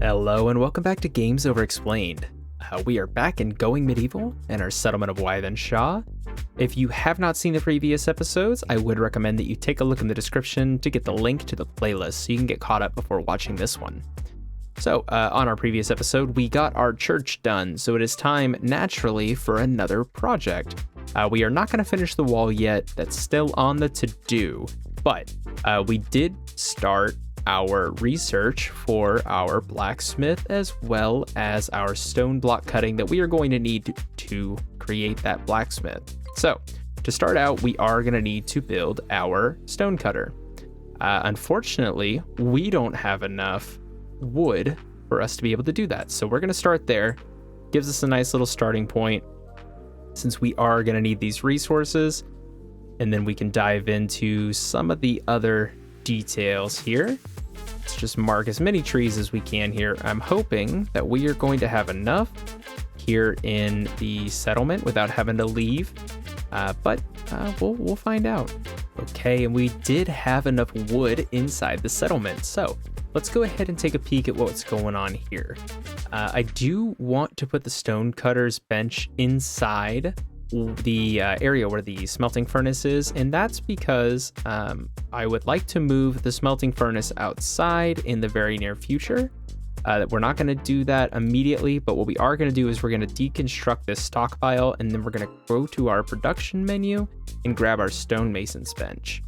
Hello and welcome back to Games Over Explained. We are back in Going Medieval and our settlement of Wythenshawe. If you have not seen the previous episodes, I would recommend that you take a look in the description to get the link to the playlist so you can get caught up before watching this one. So, on our previous episode, we got our church done, so it is time, naturally, for another project. We are not going to finish the wall yet, that's still on the to-do, but we did start our research for our blacksmith as well as our stone block cutting that we are going to need to create that blacksmith. So to start out, we are going to need to build our stone cutter. Unfortunately, we don't have enough wood for us to be able to do that. So we're going to start there. Gives us a nice little starting point since we are going to need these resources. And then we can dive into some of the other details here. Let's just mark as many trees as we can here. I'm hoping that we are going to have enough here in the settlement without having to leave, but we'll find out. Okay, and we did have enough wood inside the settlement, so let's go ahead and take a peek at what's going on here. I do want to put the stone cutter's bench inside the area where the smelting furnace is, and that's because I would like to move the smelting furnace outside in the very near future. We're not going to do that immediately, but what we are going to do is we're going to deconstruct this stockpile, and then we're going to go to our production menu and grab our stonemason's bench.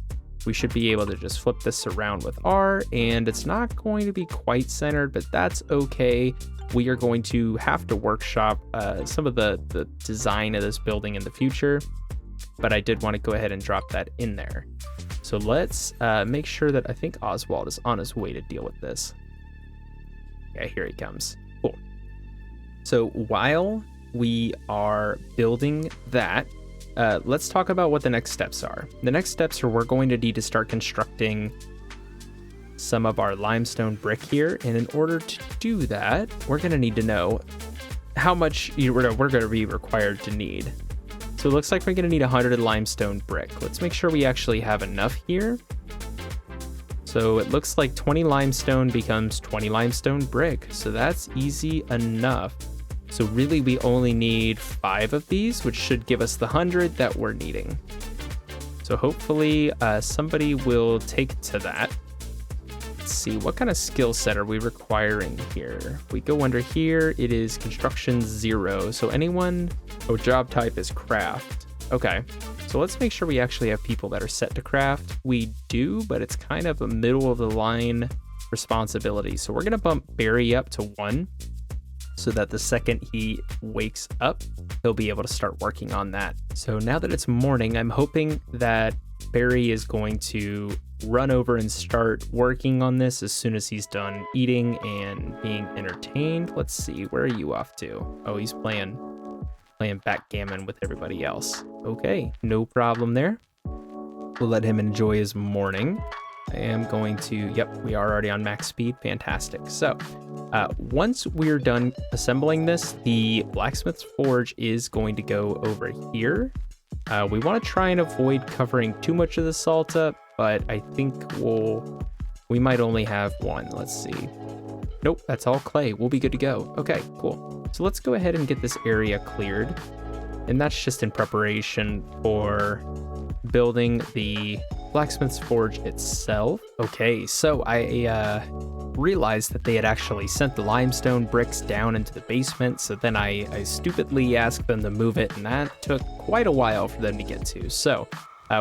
We should be able to just flip this around with R, and it's not going to be quite centered, but that's okay. We are going to have to workshop some of the design of this building in the future, but I did want to go ahead and drop that in there. So let's make sure that I think Oswald is on his way to deal with this. Yeah, here he comes. Cool. So while we are building that, let's talk about what the next steps are. The next steps are we're going to need to start constructing some of our limestone brick here, and in order to do that, we're going to need to know how much we're going to be required to need. So it looks like we're going to need 100 limestone brick. Let's make sure we actually have enough here. So it looks like 20 limestone becomes 20 limestone brick, so that's easy enough. So really we only need 5 of these, which should give us the 100 that we're needing. So hopefully somebody will take to that. Let's see, what kind of skill set are we requiring here? If we go under here, it is construction 0. So anyone, job type is craft. Okay, so let's make sure we actually have people that are set to craft. We do, but it's kind of a middle of the line responsibility. So we're gonna bump Barry up to 1 so that the second he wakes up, he'll be able to start working on that. So now that it's morning, I'm hoping that Barry is going to run over and start working on this as soon as he's done eating and being entertained. Let's see, where are you off to? Oh, he's playing backgammon with everybody else. Okay, no problem there. We'll let him enjoy his morning. I am going to, yep, we are already on max speed. Fantastic. So once we're done assembling this, the blacksmith's forge is going to go over here. We want to try and avoid covering too much of the salt up, but I think we might only have 1. Let's see. Nope, that's all clay. We'll be good to go. Okay, cool. So let's go ahead and get this area cleared. And that's just in preparation for building the blacksmith's forge itself. Okay, so I realized that they had actually sent the limestone bricks down into the basement, so then I stupidly asked them to move it, and that took quite a while for them to get to. So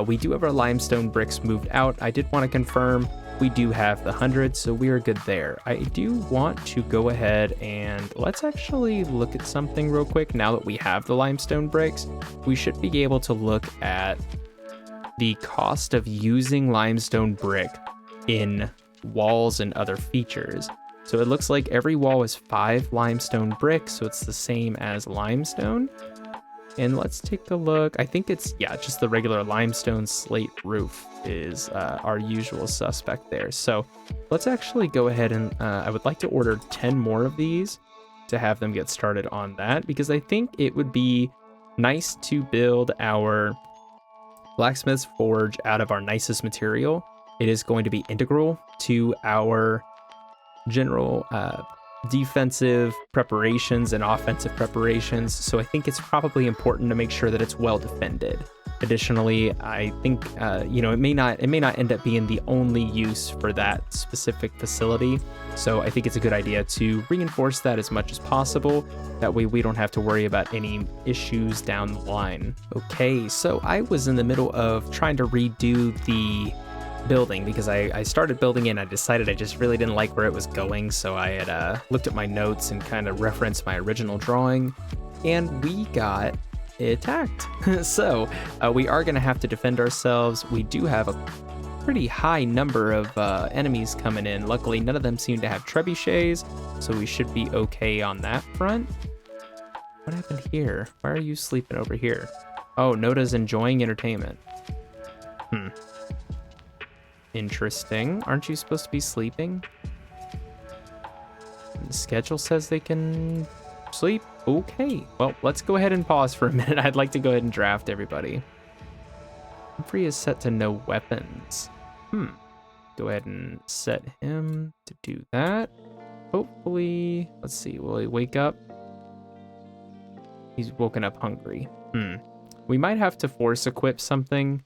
we do have our limestone bricks moved out. I did want to confirm we do have the 100, so we are good there. I do want to go ahead and let's actually look at something real quick. Now that we have the limestone bricks, we should be able to look at the cost of using limestone brick in walls and other features. So it looks like every wall is 5 limestone bricks, so it's the same as limestone. And let's take a look. I think it's, yeah, just the regular limestone slate roof is our usual suspect there. So let's actually go ahead and I would like to order 10 more of these to have them get started on that, because I think it would be nice to build our blacksmith's forge out of our nicest material. It is going to be integral to our general defensive preparations and offensive preparations, so I think it's probably important to make sure that it's well defended. Additionally, I think it may not end up being the only use for that specific facility, so I think it's a good idea to reinforce that as much as possible. That way we don't have to worry about any issues down the line. Okay, so I was in the middle of trying to redo the building because I started building it and I decided I just really didn't like where it was going, so I had looked at my notes and kind of referenced my original drawing, and we got attacked. So we are going to have to defend ourselves. We do have a pretty high number of enemies coming in. Luckily, none of them seem to have trebuchets, so we should be okay on that front. What happened here? Why are you sleeping over here? Oh, Noda's enjoying entertainment. Interesting. Aren't you supposed to be sleeping? The schedule says they can sleep. Okay, well, let's go ahead and pause for a minute. I'd like to go ahead and draft everybody. Humphrey is set to no weapons. Go ahead and set him to do that. Hopefully, let's see, will he wake up? He's woken up hungry. We might have to force equip something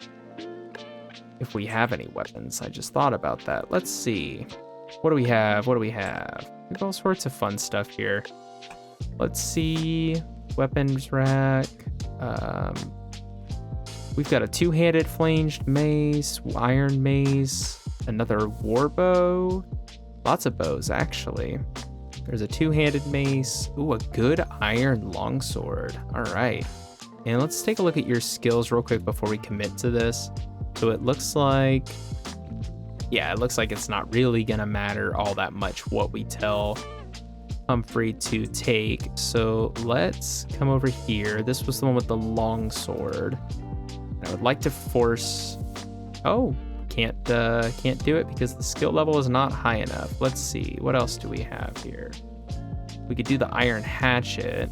if we have any weapons. I just thought about that. Let's see. What do we have? We have all sorts of fun stuff here. Let's see. Weapons rack. We've got a two-handed flanged mace, iron mace, another war bow. Lots of bows, actually. There's a two-handed mace. Ooh, a good iron longsword. All right. And let's take a look at your skills real quick before we commit to this. So it looks like, it looks like it's not really gonna matter all that much what we tell Humphrey to take. So let's come over here. This was the one with the long sword. I would like to force. Oh, can't do it because the skill level is not high enough. Let's see, what else do we have here? We could do the iron hatchet.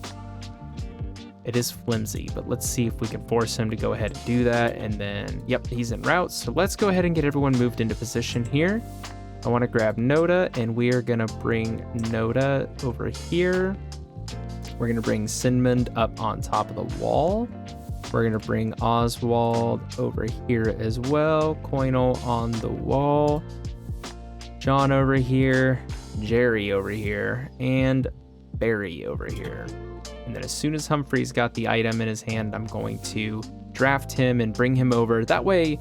It is flimsy, but let's see if we can force him to go ahead and do that. And then, yep, he's en route. So let's go ahead and get everyone moved into position here. I want to grab Noda, and we are going to bring Noda over here. We're going to bring Sinmond up on top of the wall. We're going to bring Oswald over here as well. Coinel on the wall. John over here. Jerry over here. And Barry over here. And then as soon as Humphrey's got the item in his hand, I'm going to draft him and bring him over. That way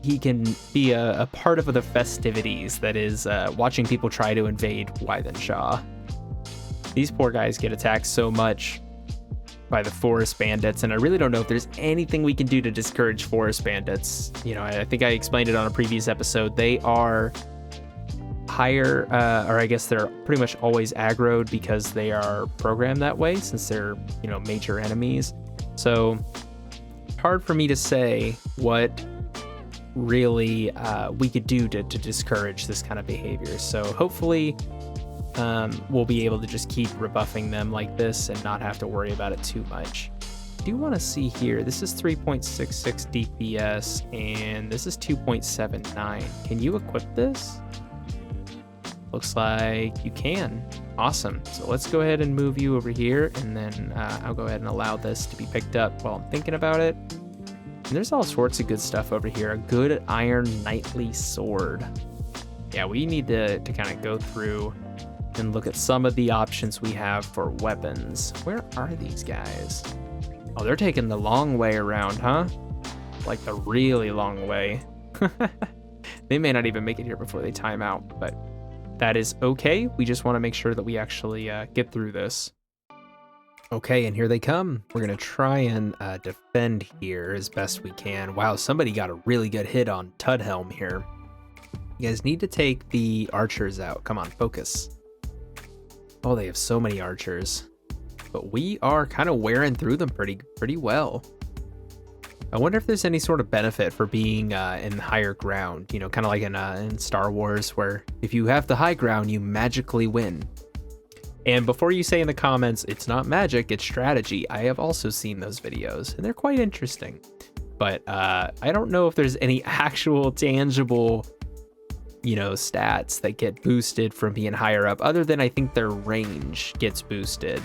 he can be a part of the festivities, that is watching people try to invade Wythenshawe. These poor guys get attacked so much by the forest bandits, and I really don't know if there's anything we can do to discourage forest bandits. You know, I think I explained it on a previous episode. They are higher, or I guess they're pretty much always aggroed because they are programmed that way, since they're, you know, major enemies. So hard for me to say what really we could do to discourage this kind of behavior. So hopefully we'll be able to just keep rebuffing them like this and not have to worry about it too much. I do want to see here, this is 3.66 DPS and this is 2.79. Can you equip this? Looks like you can. Awesome. So let's go ahead and move you over here, and then I'll go ahead and allow this to be picked up while I'm thinking about it. And there's all sorts of good stuff over here. A good iron knightly sword. Yeah, we need to kind of go through and look at some of the options we have for weapons. Where are these guys? Oh, they're taking the long way around, huh? Like the really long way. They may not even make it here before they time out, but that is okay. We just want to make sure that we actually get through this. Okay, and here they come. We're going to try and defend here as best we can. Wow, somebody got a really good hit on Tudhelm here. You guys need to take the archers out. Come on, focus. Oh, they have so many archers. But we are kind of wearing through them pretty well. I wonder if there's any sort of benefit for being in higher ground, you know, kind of like in Star Wars, where if you have the high ground, you magically win. And before you say in the comments, it's not magic, it's strategy, I have also seen those videos, and they're quite interesting. But I don't know if there's any actual tangible stats that get boosted from being higher up, other than I think their range gets boosted.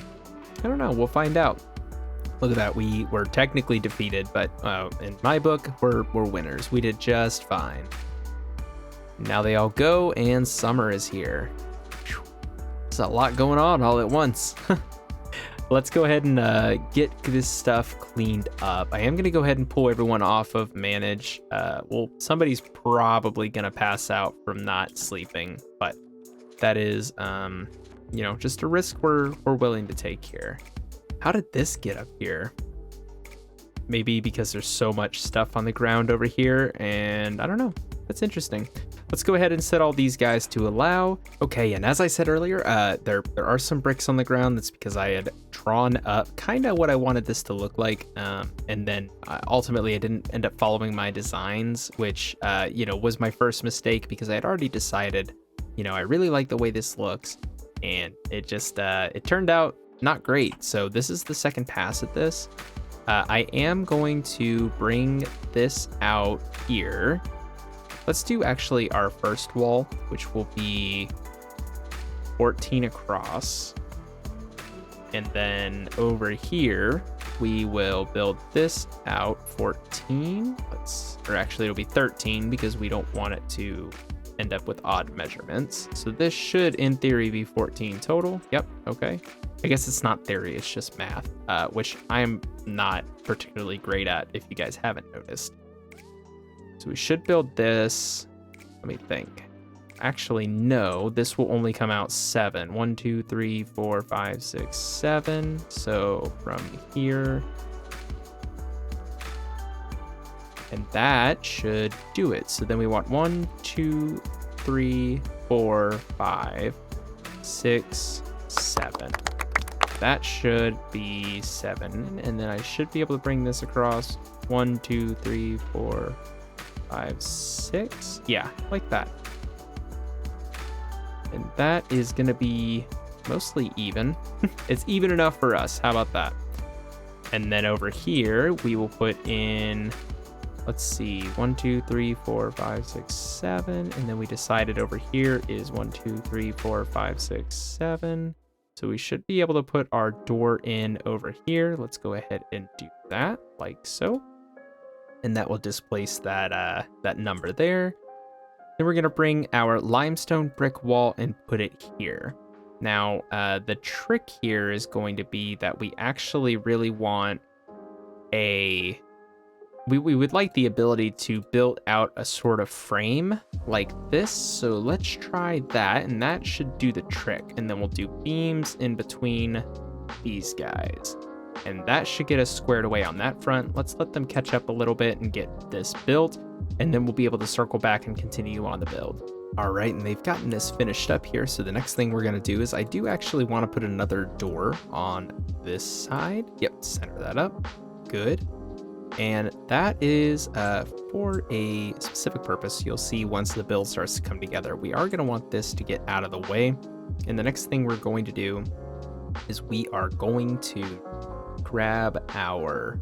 I don't know. We'll find out. Look at that. We were technically defeated, but in my book, we're winners. We did just fine. Now they all go, and summer is here. There's a lot going on all at once. Let's go ahead and get this stuff cleaned up. I am going to go ahead and pull everyone off of manage. Well, somebody's probably going to pass out from not sleeping, but that is, just a risk we're willing to take here. How did this get up here? Maybe because there's so much stuff on the ground over here, and I don't know. That's interesting. Let's go ahead and set all these guys to allow. Okay, and as I said earlier, there are some bricks on the ground. That's because I had drawn up kind of what I wanted this to look like. And then ultimately I didn't end up following my designs, which, was my first mistake because I had already decided, I really like the way this looks. And it just, it turned out not great. So this is the second pass at this. I am going to bring this out here. Let's do actually our first wall, which will be 14 across. And then over here, we will build this out 14. It'll be 13 because we don't want it to end up with odd measurements. So this should, in theory, be 14 total. Yep, okay. I guess it's not theory, it's just math, which I'm not particularly great at if you guys haven't noticed. So we should build this. Let me think. Actually, no, this will only come out 7. 1, 2, 3, 4, 5, 6, 7. So from here. And that should do it. So then we want 1, 2, 3, 4, 5, 6, 7. That should be 7. And then I should be able to bring this across. 1, 2, 3, 4, 5, 6. Yeah, like that. And that is going to be mostly even. It's even enough for us. How about that? And then over here, we will put in, let's see, 1, 2, 3, 4, 5, 6, 7. And then we decided over here is 1, 2, 3, 4, 5, 6, 7. So we should be able to put our door in over here. Let's go ahead and do that like so. And that will displace that number there. Then we're going to bring our limestone brick wall and put it here. Now, the trick here is going to be that we actually really want we would like the ability to build out a sort of frame like this. So let's try that, and that should do the trick. And then we'll do beams in between these guys. And that should get us squared away on that front. Let's let them catch up a little bit and get this built, and then we'll be able to circle back and continue on the build. All right, and they've gotten this finished up here. So the next thing we're gonna do is I do actually want to put another door on this side. Yep, center that up. Good. And that is for a specific purpose. You'll see once the build starts to come together. We are gonna want this to get out of the way. And the next thing we're going to do is we are going to grab our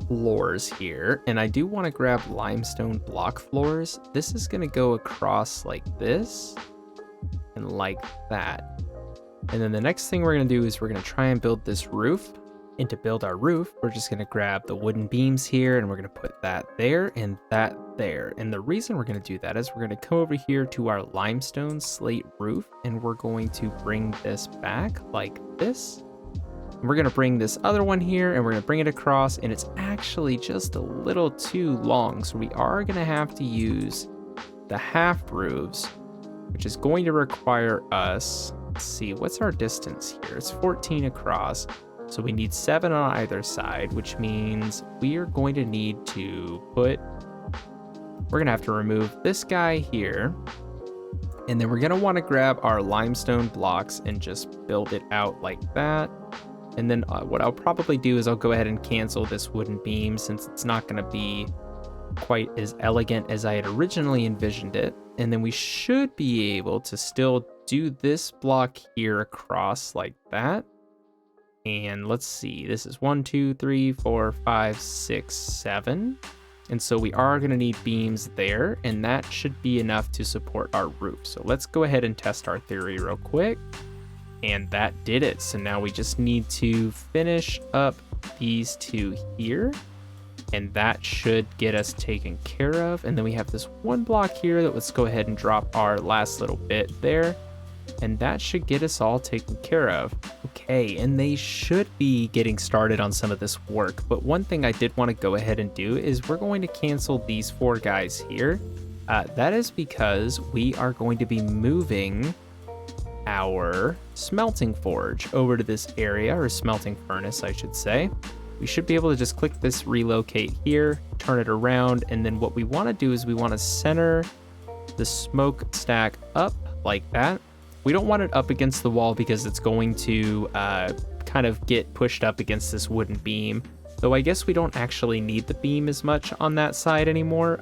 floors here, and I do want to grab limestone block floors. This is going to go across like this and like that. And then the next thing we're going to do is we're going to try and build this roof. And to build our roof, we're just going to grab the wooden beams here, and we're going to put that there and that there. And the reason we're going to do that is we're going to come over here to our limestone slate roof, and we're going to bring this back like this. We're going to bring this other one here, and we're going to bring it across, and it's actually just a little too long. So we are going to have to use the half roofs, which is going to require us, let's see, what's our distance here? It's 14 across. So we need 7 on either side, which means we are going to need to we're going to have to remove this guy here. And then we're going to want to grab our limestone blocks and just build it out like that. And then what I'll probably do is I'll go ahead and cancel this wooden beam since it's not going to be quite as elegant as I had originally envisioned it. And then we should be able to still do this block here across like that. And let's see, this is 1, 2, 3, 4, 5, 6, 7. And so we are going to need beams there, and that should be enough to support our roof. So let's go ahead and test our theory real quick. And that did it. So now we just need to finish up these two here, and that should get us taken care of. And then we have this one block here that let's go ahead and drop our last little bit there, and that should get us all taken care of. Okay, and they should be getting started on some of this work, but one thing I did want to go ahead and do is we're going to cancel these 4 guys here. That is because we are going to be moving our smelting forge over to this area, or smelting furnace I should say. We should be able to just click this relocate here, turn it around, and then what we want to do is we want to center the smoke stack up like that. We don't want it up against the wall because it's going to kind of get pushed up against this wooden beam, though I guess we don't actually need the beam as much on that side anymore.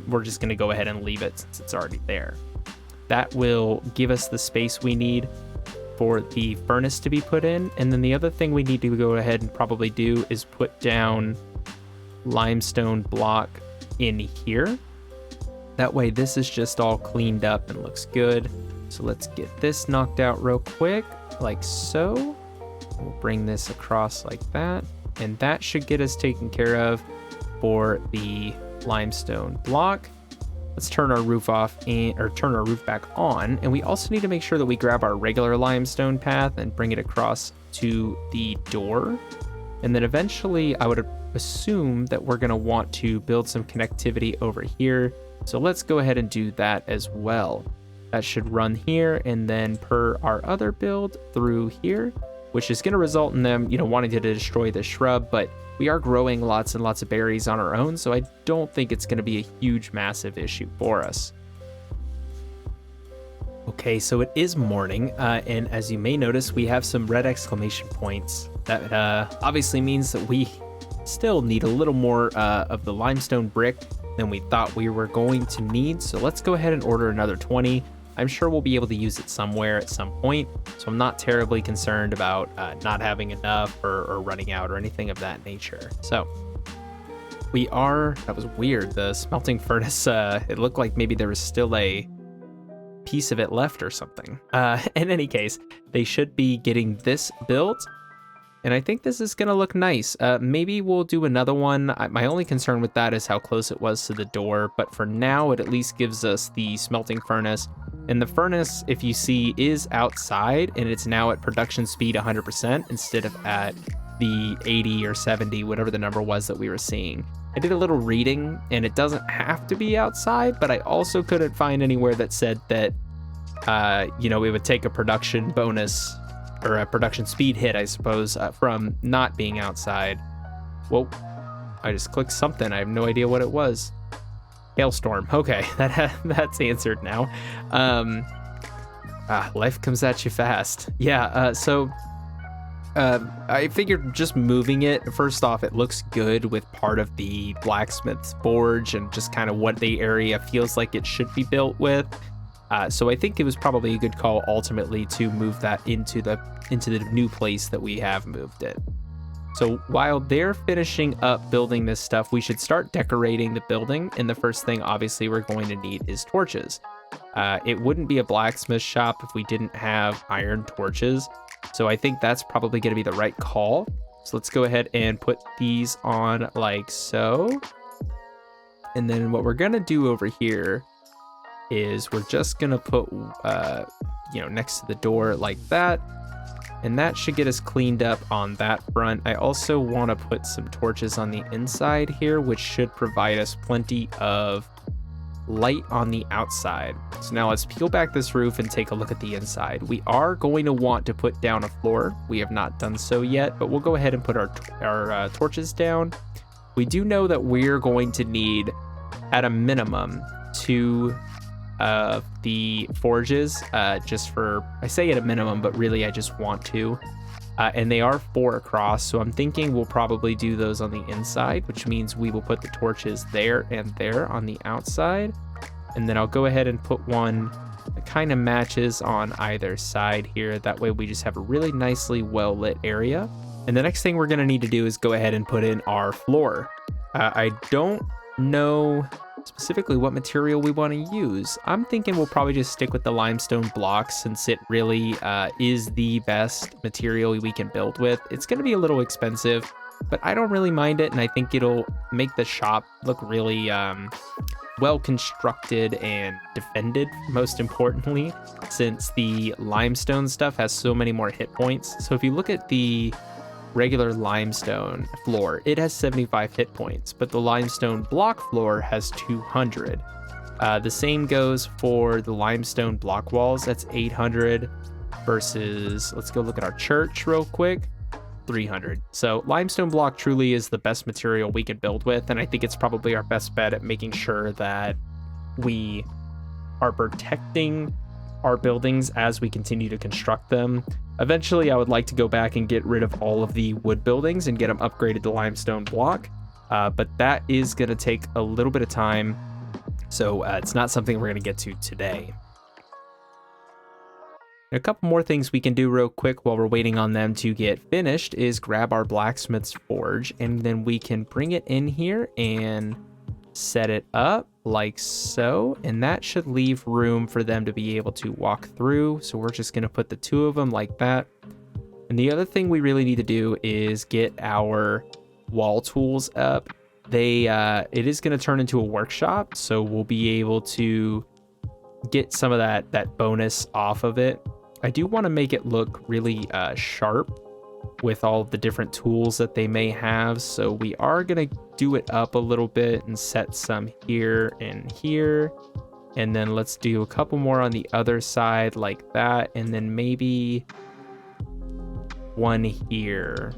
We're just going to go ahead and leave it since it's already there. That will give us the space we need for the furnace to be put in. And then the other thing we need to go ahead and probably do is put down limestone block in here. That way this is just all cleaned up and looks good. So let's get this knocked out real quick, like so. We'll bring this across like that, and that should get us taken care of for the limestone block. Let's turn our roof off or turn our roof back on. And we also need to make sure that we grab our regular limestone path and bring it across to the door. And then eventually I would assume that we're going to want to build some connectivity over here. So let's go ahead and do that as well. That should run here, and then per our other build through here, which is going to result in them, wanting to destroy the shrub, but we are growing lots and lots of berries on our own, so I don't think it's going to be a huge, massive issue for us. Okay, so it is morning, and as you may notice, we have some red exclamation points. That obviously means that we still need a little more of the limestone brick than we thought we were going to need, so let's go ahead and order another 20. I'm sure we'll be able to use it somewhere at some point, so I'm not terribly concerned about not having enough or running out or anything of that nature. So that was weird, the smelting furnace, it looked like maybe there was still a piece of it left or something. In any case, they should be getting this built, and I think this is gonna look nice. Maybe we'll do another one. My only concern with that is how close it was to the door, but for now it at least gives us the smelting furnace. And the furnace, if you see, is outside, and it's now at production speed 100% instead of at the 80 or 70, whatever the number was that we were seeing. I did a little reading, and it doesn't have to be outside, but I also couldn't find anywhere that said that, it would take a production bonus or a production speed hit, I suppose, from not being outside. Whoa, I just clicked something. I have no idea what it was. Hailstorm. Okay, that's answered now. Life comes at you fast. Yeah, so I figured just moving it, first off, it looks good with part of the blacksmith's forge and just kind of what the area feels like it should be built with. So I think it was probably a good call ultimately to move that into the new place that we have moved it. So while they're finishing up building this stuff, we should start decorating the building. And the first thing obviously we're going to need is torches. It wouldn't be a blacksmith shop if we didn't have iron torches. So I think that's probably going to be the right call. So let's go ahead and put these on like so. And then what we're going to do over here is we're just going to put, next to the door like that. And that should get us cleaned up on that front. I also want to put some torches on the inside here, which should provide us plenty of light on the outside. So now let's peel back this roof and take a look at the inside. We are going to want to put down a floor. We have not done so yet, but we'll go ahead and put our torches down. We do know that we're going to need, at a minimum, 2 of the forges, I say at a minimum, but really I just want 2. And they are 4 across, so I'm thinking we'll probably do those on the inside, which means we will put the torches there and there on the outside. And then I'll go ahead and put one that kind of matches on either side here. That way we just have a really nicely well lit area. And the next thing we're going to need to do is go ahead and put in our floor. I don't know specifically what material we want to use. I'm thinking we'll probably just stick with the limestone blocks since it really is the best material we can build with. It's going to be a little expensive, but I don't really mind it, and I think it'll make the shop look really well constructed and defended, most importantly, since the limestone stuff has so many more hit points. So if you look at the regular limestone floor, it has 75 hit points, but the limestone block floor has 200. The same goes for the limestone block walls. That's 800 versus, let's go look at our church real quick, 300. So limestone block truly is the best material we can build with, and I think it's probably our best bet at making sure that we are protecting our buildings as we continue to construct them. Eventually, I would like to go back and get rid of all of the wood buildings and get them upgraded to limestone block, but that is going to take a little bit of time, so it's not something we're going to get to today. A couple more things we can do real quick while we're waiting on them to get finished is grab our blacksmith's forge, and then we can bring it in here and set it up like so, and that should leave room for them to be able to walk through. So we're just going to put the two of them like that. And the other thing we really need to do is get our wall tools up. It is going to turn into a workshop, so we'll be able to get some of that bonus off of it. I do want to make it look really sharp with all the different tools that they may have, so we are going to do it up a little bit and set some here and here, and then let's do a couple more on the other side like that, and then maybe one here.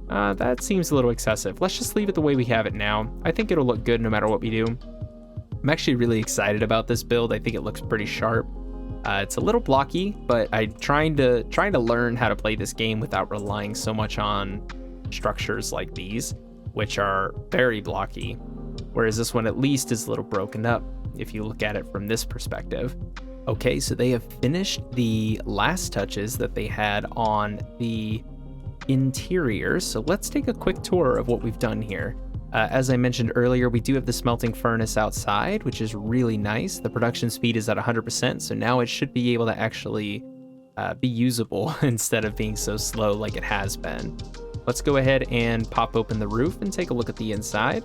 That seems a little excessive. Let's just leave it the way we have it now. I think it'll look good no matter what we do. I'm actually really excited about this build. I think it looks pretty sharp. It's a little blocky, but I'm trying to learn how to play this game without relying so much on structures like these, which are very blocky, whereas this one at least is a little broken up if you look at it from this perspective. Okay, so they have finished the last touches that they had on the interior, so let's take a quick tour of what we've done here. As I mentioned earlier, we do have the smelting furnace outside, which is really nice. The production speed is at 100%, so now it should be able to actually be usable instead of being so slow like it has been. Let's go ahead and pop open the roof and take a look at the inside.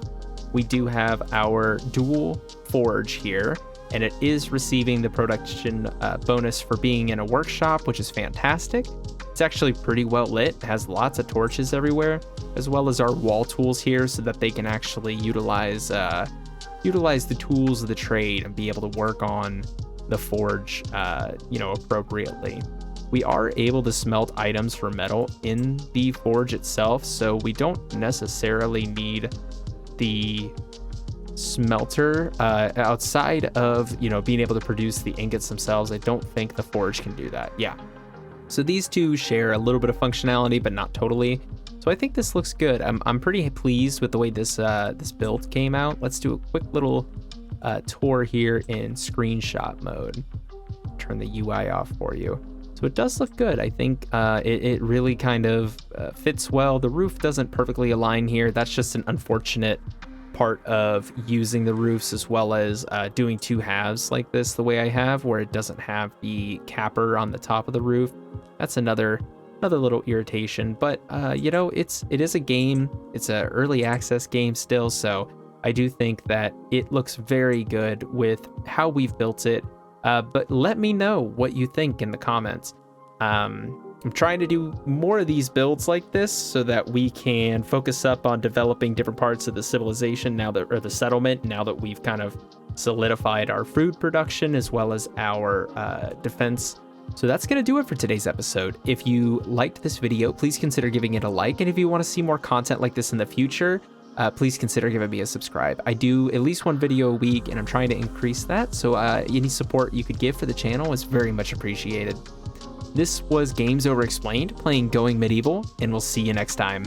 We do have our dual forge here, and it is receiving the production bonus for being in a workshop, which is fantastic. It's actually pretty well lit. It has lots of torches everywhere, as well as our wall tools here so that they can actually utilize the tools of the trade and be able to work on the forge appropriately. We are able to smelt items for metal in the forge itself, so we don't necessarily need the smelter outside of being able to produce the ingots themselves. I don't think the forge can do that. Yeah, so these two share a little bit of functionality, but not totally. So I think this looks good. I'm pretty pleased with the way this build came out. Let's do a quick little tour here in screenshot mode. Turn the UI off for you. So it does look good. I think it really kind of fits well. The roof doesn't perfectly align here. That's just an unfortunate part of using the roofs, as well as doing two halves like this the way I have, where it doesn't have the capper on the top of the roof. That's another little irritation, but it is a game. It's an early access game still, so I do think that it looks very good with how we've built it. But let me know what you think in the comments. I'm trying to do more of these builds like this so that we can focus up on developing different parts of the civilization or the settlement, now that we've kind of solidified our food production as well as our defense. So that's going to do it for today's episode. If you liked this video, please consider giving it a like. And if you want to see more content like this in the future, please consider giving me a subscribe. I do at least one video a week, and I'm trying to increase that. So any support you could give for the channel is very much appreciated. This was Games Over Explained, playing Going Medieval, and we'll see you next time.